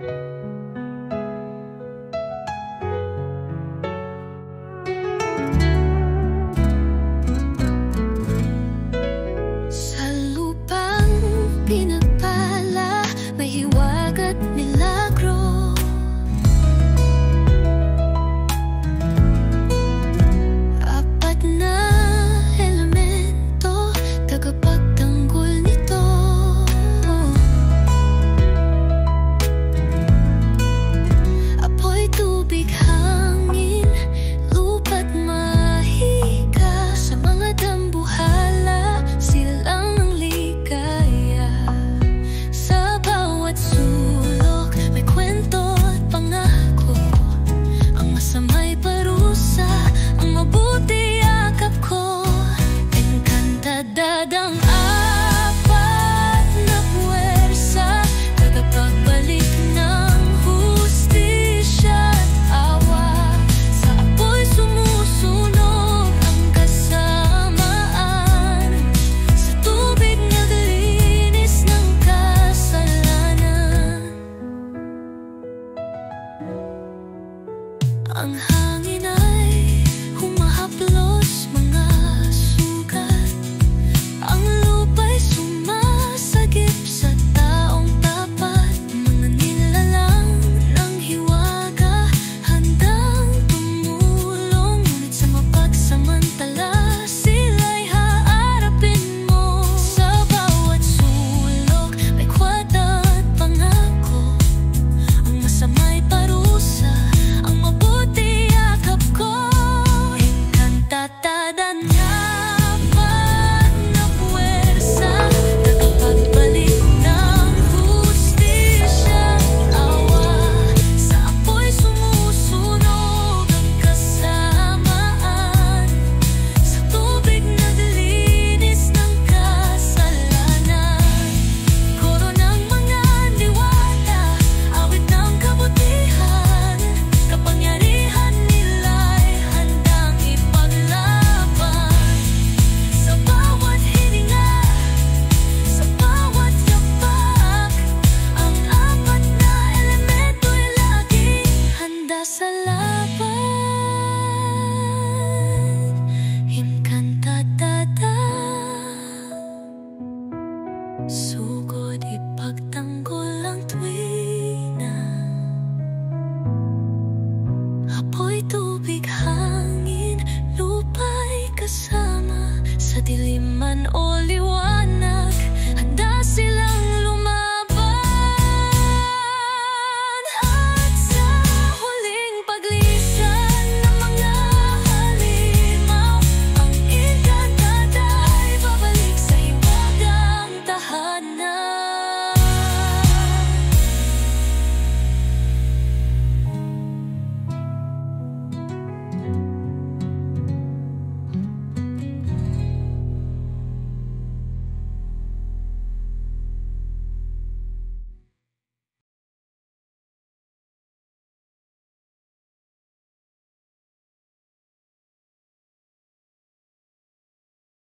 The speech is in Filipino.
Sa lupang pinagpala, may hiwag at milagro. Apat na elemento, tagapagtanggol nito. Apoy, tubig, hangin, lupa't mahika. Sa mga dambuhala, silang ang ligaya. Sa bawat sulok, may kwento at pangako. Ang masama'y parusa, ang mabuti yakap ko. Encantadad ang apat na puwersa, tagapagbalik ng hustisya at awa. Sa apoy sumusunog ang kasamaan, sa tubig naglilinis ng kasalanan. Ang